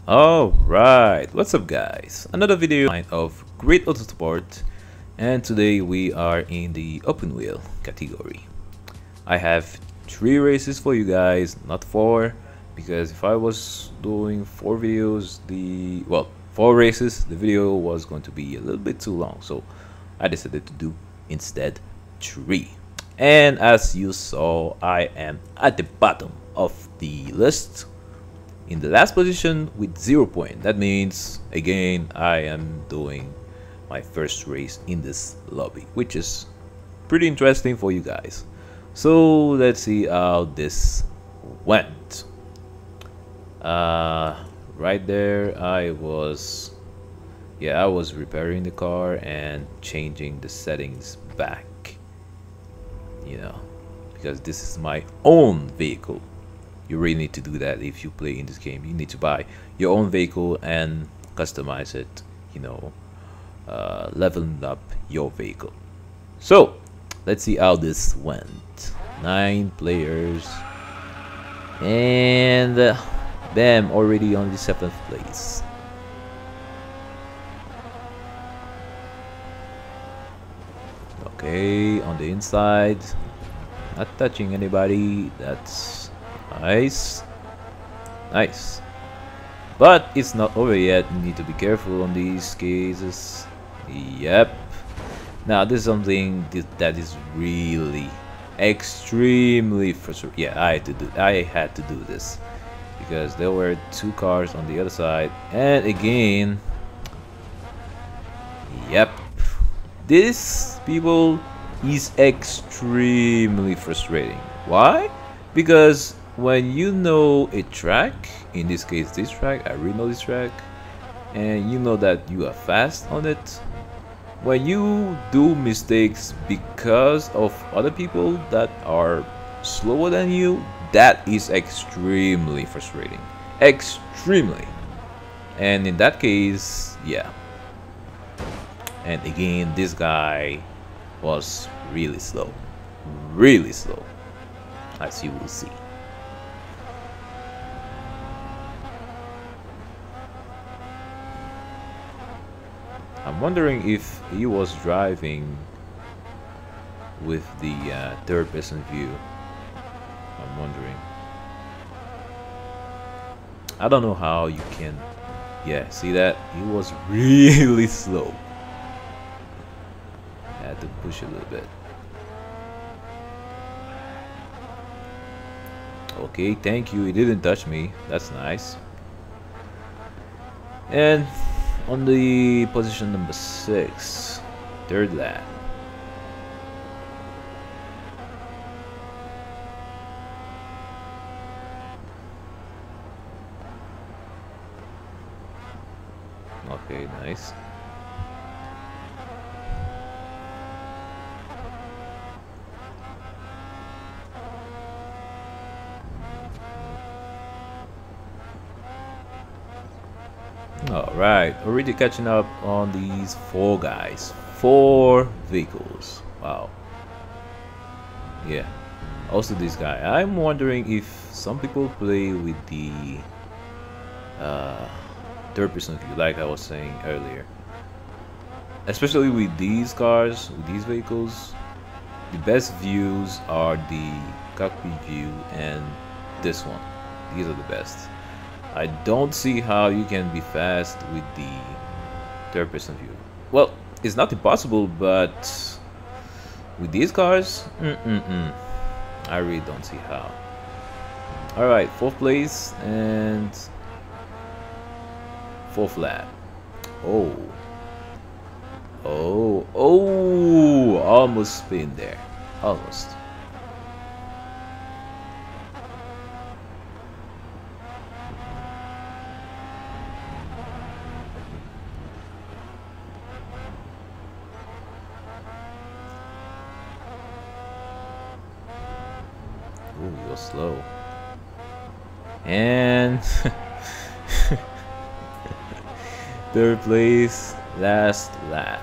Alright, what's up guys? Another video of Great Autosport, and today we are in the open wheel category. I have 3 races for you guys, not 4, because if I was doing 4 videos, 4 races, the video was going to be a little bit too long, so I decided to do instead 3. And as you saw, I am at the bottom of the list in the last position with 0 point. That means again I am doing my first race in this lobby, which is pretty interesting for you guys. So let's see how this went. Right there I was repairing the car and changing the settings back, you know, because this is my own vehicle. You really need to do that if you play in this game. You need to buy your own vehicle and customize it, you know, leveling up your vehicle. So let's see how this went. 9 players, and bam, already on the 7th place. Okay, on the inside, not touching anybody. That's nice. But it's not over yet. You need to be careful on these cases. Yep. Now this is something that is really extremely frustrating. Yeah, I had to do this because there were 2 cars on the other side, and again, yep, this people is extremely frustrating. Why? Because when you know a track, in this case this track, I really know this track, and you know that you are fast on it, when you do mistakes because of other people that are slower than you, that is extremely frustrating. Extremely. And in that case, yeah. And again, this guy was really slow, as you will see. I'm wondering if he was driving with the third-person view. I'm wondering. I don't know how you can. Yeah, see that? He was really slow. I had to push a little bit. Okay, thank you. He didn't touch me. That's nice. And on the position number 6, third lap. Okay, nice. Alright, already catching up on these 4 guys. 4 vehicles. Wow. Yeah. Also this guy. I'm wondering if some people play with the third-person view, like I was saying earlier. Especially with these cars, with these vehicles, the best views are the cockpit view and this one. These are the best. I don't see how you can be fast with the third-person view. Well, it's not impossible, but with these cars, I really don't see how. Alright, 4th place and 4th lap. Oh, almost spin there. Almost. Ooh, you're slow. And 3rd place, last lap.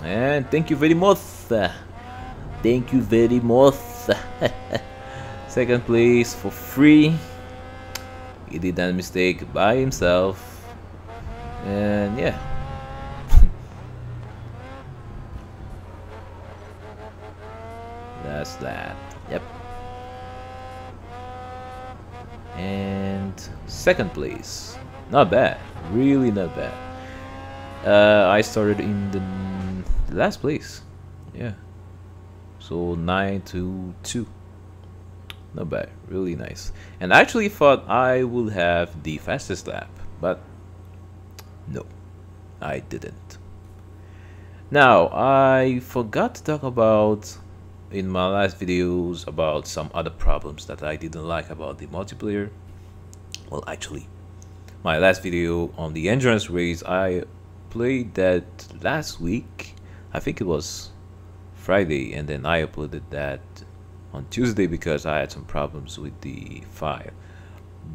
And thank you very much. Thank you very much. Second place for free. He did that mistake by himself. And yeah. That's that. Yep. And second place. Not bad. Really not bad. I started in the last place. Yeah. So 9-2. Not bad. Really nice. And I actually thought I would have the fastest lap, but no, I didn't. Now, I forgot to talk about in my last videos about some other problems that I didn't like about the multiplayer. Well, actually, my last video on the endurance race, I played that last week. I think it was Friday, and then I uploaded that on Tuesday because I had some problems with the file.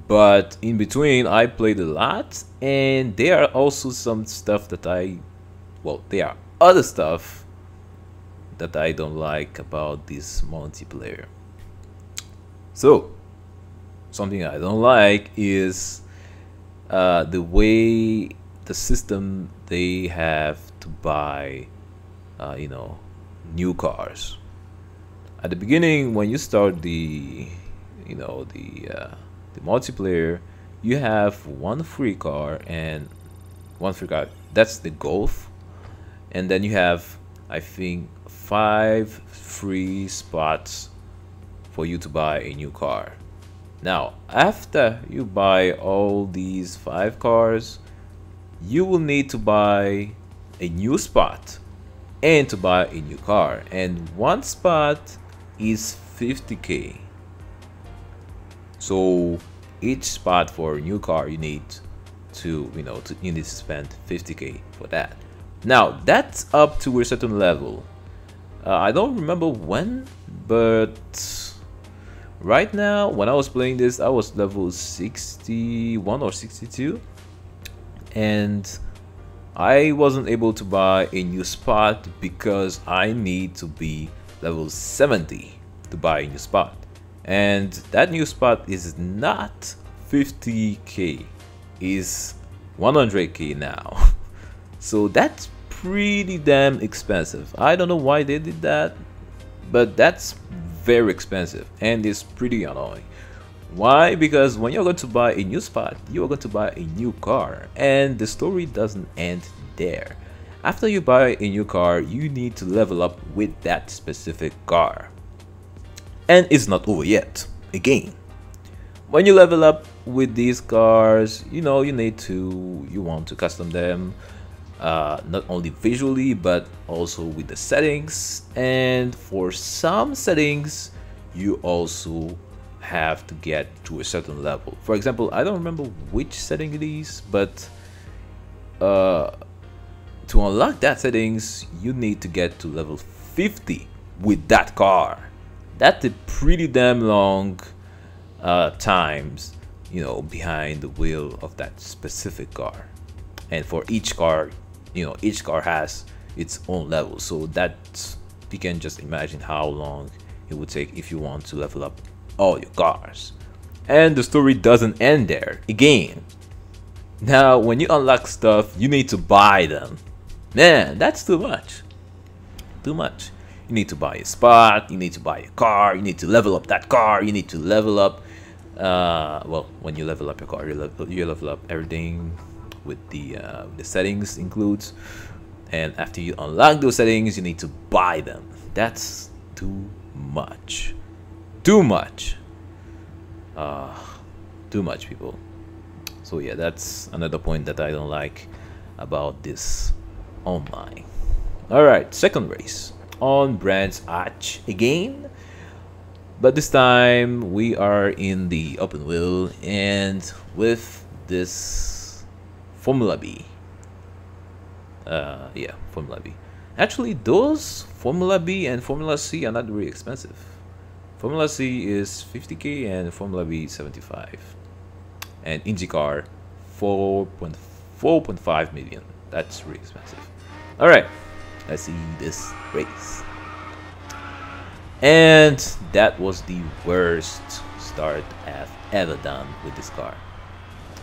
But in between, I played a lot, and there are also some stuff that there are other stuff that I don't like about this multiplayer. So, something I don't like is the way the system they have to buy, new cars. At the beginning, when you start the multiplayer, you have one free car and one free car. That's the Golf, and then you have, I think, 5 free spots for you to buy a new car. Now, after you buy all these 5 cars, you will need to buy a new spot and to buy a new car, and one spot is 50k. So each spot for a new car, you need to you need to spend 50k for that. Now that's up to a certain level. I don't remember when, but right now when I was playing this, I was level 61 or 62, and I wasn't able to buy a new spot because I need to be level 70 to buy a new spot, and that new spot is not 50k, is 100k now. So that's pretty damn expensive. I don't know why they did that, but that's very expensive and it's pretty annoying. Why? Because when you're going to buy a new spot, you're going to buy a new car, and the story doesn't end there. After you buy a new car, you need to level up with that specific car, and it's not over yet. Again, when you level up with these cars, you want to custom them, not only visually but also with the settings, and for some settings you also have to get to a certain level. For example, I don't remember which setting it is, but to unlock that settings you need to get to level 50 with that car. That's a pretty damn long times behind the wheel of that specific car. And for each car, each car has its own level, so that you can just imagine how long it would take if you want to level up all your cars. And the story doesn't end there. Again, now when you unlock stuff, you need to buy them. Man, that's too much. You need to buy a spot, you need to buy a car, you need to level up that car, you need to level up when you level up your car, you level up everything with the settings includes, and after you unlock those settings, you need to buy them. That's too much. Too much, people. So yeah, that's another point that I don't like about this online. Alright, second race on Brands Hatch again, but this time we are in the open wheel and with this Formula B. Yeah, Formula B. Actually, those Formula B and Formula C are not very expensive. Formula C is 50k and Formula B 75, and IndyCar 4.5 million. That's really expensive. All right, Let's see this race. And that was the worst start I've ever done with this car.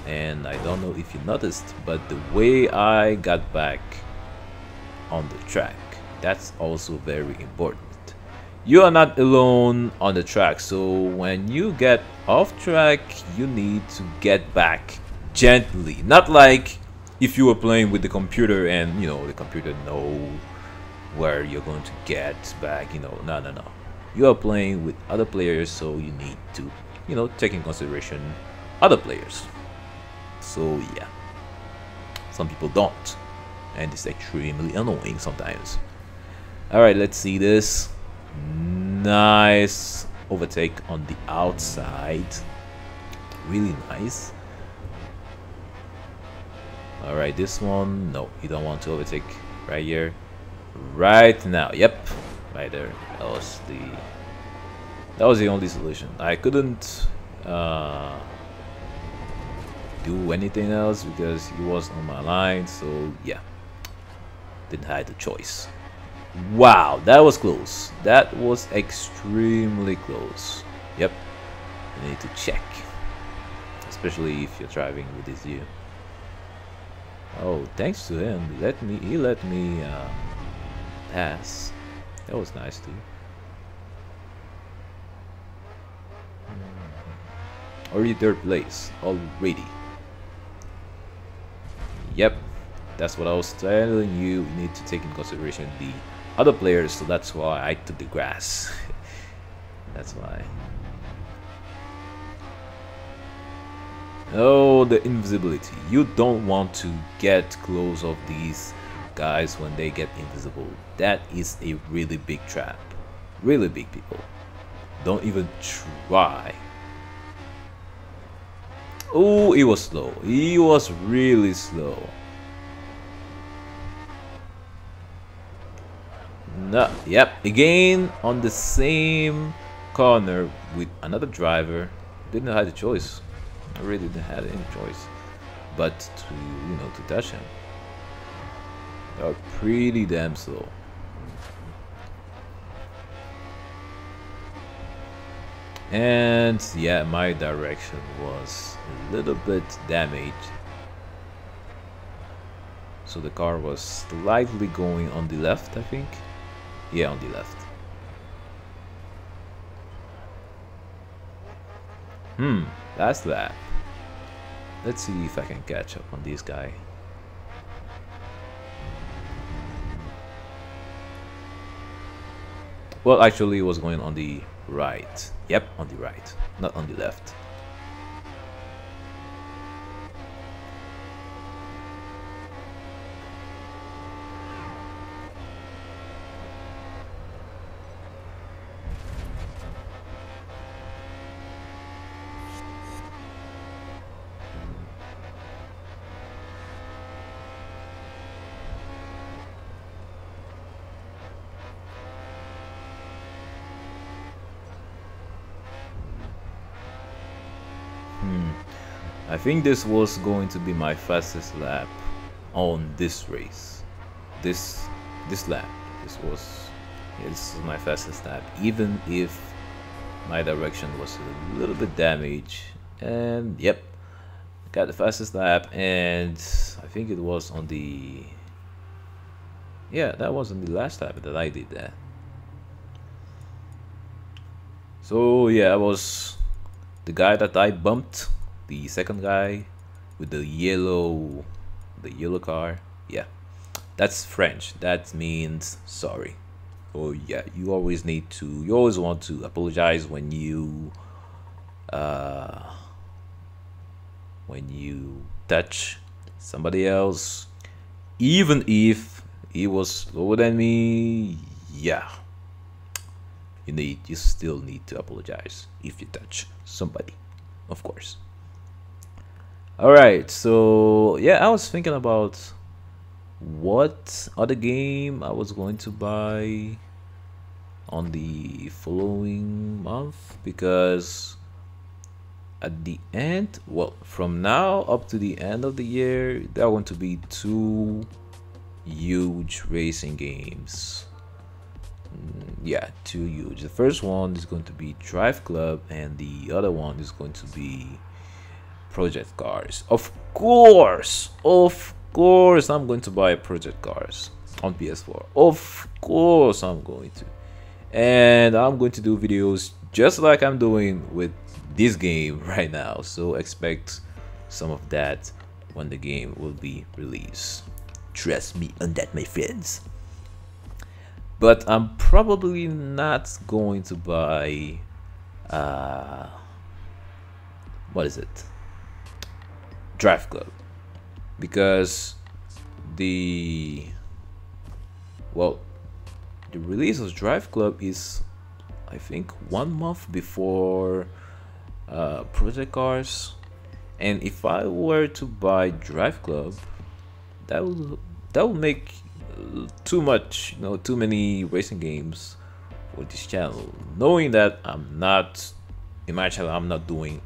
And I don't know if you noticed, but the way I got back on the track, that's also very important. You are not alone on the track, so when you get off track, you need to get back gently. Not like if you were playing with the computer and you know the computer know where you're going to get back, you know. No. You are playing with other players, so you need to, you know, take in consideration other players. So yeah, some people don't, and it's extremely annoying sometimes. All right, let's see this. Nice overtake on the outside, really nice. All right, this one, no, you don't want to overtake right here, right now. Yep, right there. That was the only solution. I couldn't do anything else because he was on my line, so yeah, didn't have the choice. Wow, that was close. That was extremely close. Yep, you need to check, especially if you're driving with this view. Oh, thanks to him, he let me pass. That was nice too. Already third place already. Yep, that's what I was telling you. You need to take in consideration the other players, so that's why I took the grass. That's why. Oh, the invisibility. You don't want to get close of these guys when they get invisible. That is a really big trap. Really big, people. Don't even try. Oh, he was slow. He was really slow. No, yep, again on the same corner with another driver. Didn't have the choice. I really didn't have any choice but to, you know, to touch him. They are pretty damn slow. And yeah, my direction was a little bit damaged, so the car was slightly going on the left, I think. Yeah, on the left. Last lap. Let's see if I can catch up on this guy. Well, actually, it was going on the right. Yep, on the right, not on the left. I think this was going to be my fastest lap on this race. This lap. This was my fastest lap, even if my direction was a little bit damaged. And yep, got the fastest lap, and I think it was on the, yeah, that was on the last lap that I did that. So yeah, I was the guy that I bumped. The second guy with the yellow car. Yeah, that's French. That means sorry. Oh yeah, you always want to apologize when you touch somebody else, even if he was slower than me. Yeah, you still need to apologize if you touch somebody, of course. Alright, so yeah, I was thinking about what other game I was going to buy on the following month, because at the end, well, from now up to the end of the year, there are going to be two huge racing games. Yeah, two huge. The first one is going to be Drive Club, and the other one is going to be Project Cars. Of course, I'm going to buy Project Cars on PS4. Of course, I'm going to, and I'm going to do videos just like I'm doing with this game right now. So expect some of that when the game will be released. Trust me on that, my friends. But I'm probably not going to buy what is it? Drive Club, because the release of Drive Club is, I think, 1 month before Project Cars, and if I were to buy Drive Club, that would make too much, too many racing games for this channel. Knowing that I'm not in my channel, I'm not doing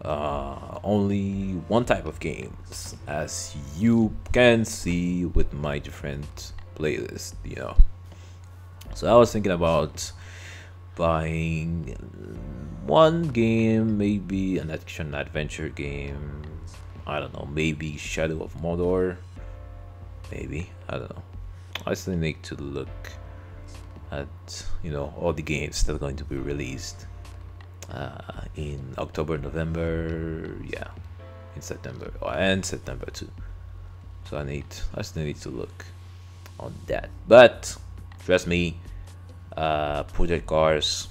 only one type of games, as you can see with my different playlists, So I was thinking about buying one game, maybe an action adventure game. I don't know, maybe Shadow of Mordor. Maybe, I don't know. I still need to look at all the games that are going to be released in October, November, yeah, in September, and September too. So I still need to look on that. But trust me, Project Cars,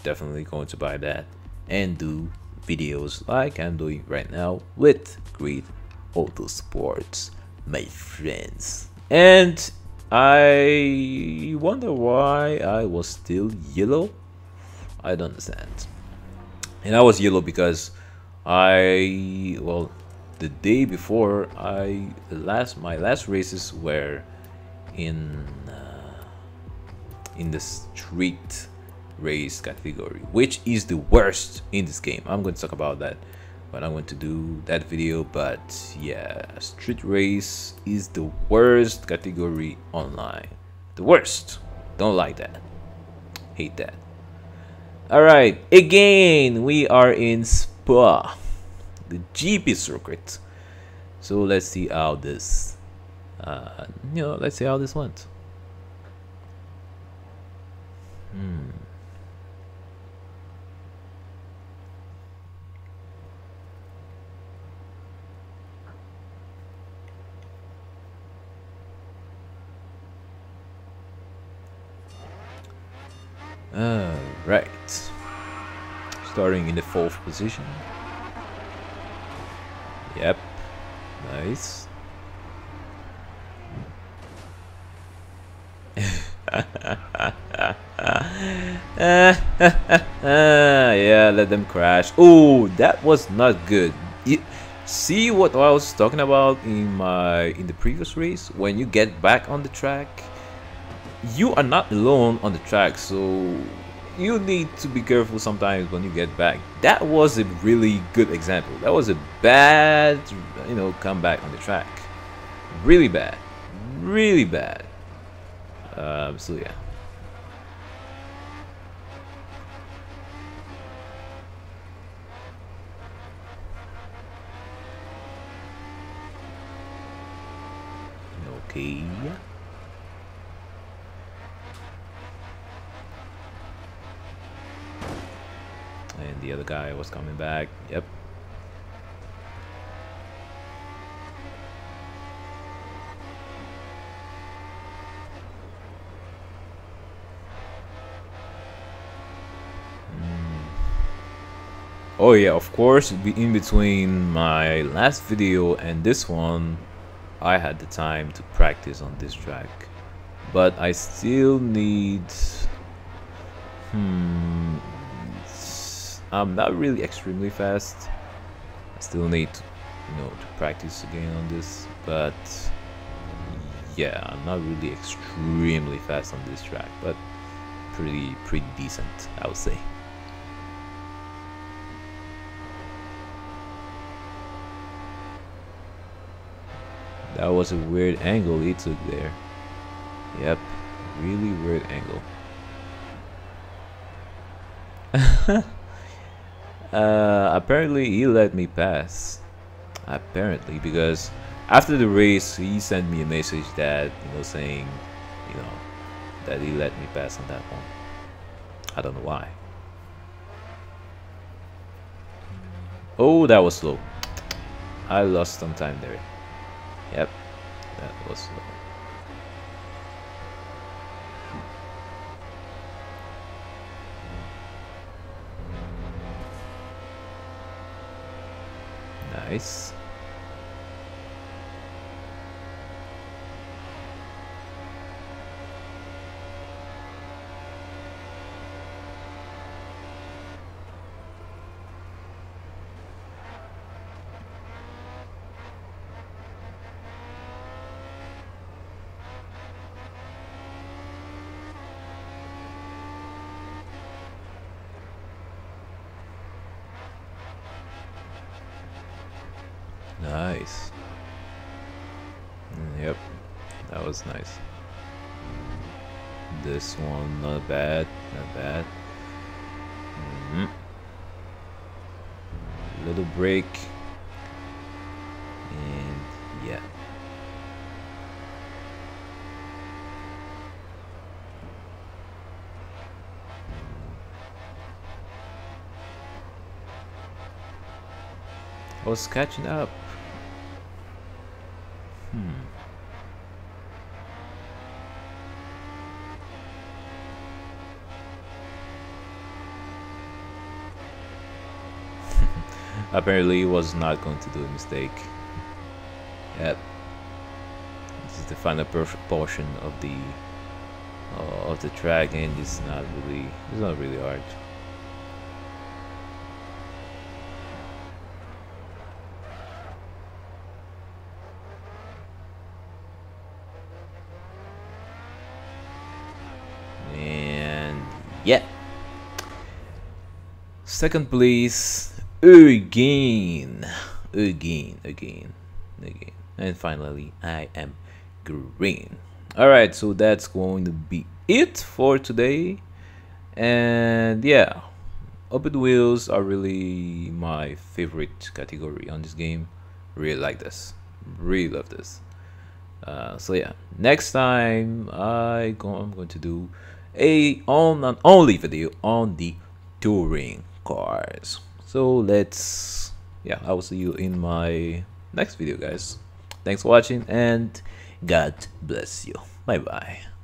definitely going to buy that and do videos like I'm doing right now with Great Autosports, my friends. And I wonder why I was still yellow. I don't understand. And I was yellow because the day before, my last races were in the street race category, which is the worst in this game. I'm going to talk about that when I want to do that video. But yeah, street race is the worst category online. The worst. Don't like that. Hate that. Alright, again we are in Spa, the GP circuit. So let's see how this let's see how this went. Right, starting in the 4th position. Yep, nice. Yeah, let them crash. Oh, that was not good. See what I was talking about in the previous race? When you get back on the track, you are not alone on the track, so you need to be careful sometimes when you get back. That was a really good example. That was a bad, comeback on the track. Really bad, really bad. So yeah. Okay. And the other guy was coming back. Yep. Oh yeah, of course, in between my last video and this one, I had the time to practice on this track, but I still need I'm not really extremely fast. I still need to practice again on this, but yeah, I'm not really extremely fast on this track, but pretty decent, I would say. That was a weird angle he took there. Yep, really weird angle. Apparently he let me pass. Apparently, because after the race he sent me a message that, saying, that he let me pass on that one. I don't know why. Oh, that was slow. I lost some time there. Yep, that was slow. Nice. Nice. Yep, that was nice. This one, not bad, not bad. Little break, and yeah. I was catching up. Apparently he was not going to do a mistake. Yep. This is the final portion of the track, and it's not really hard. And yeah, second place again, and finally I am green. All right, so that's going to be it for today. And yeah, open wheels are really my favorite category on this game. Really like this, really love this. So yeah, next time I'm going to do an only video on the touring cars. So yeah, I will see you in my next video, guys. Thanks for watching, and God bless you. Bye bye.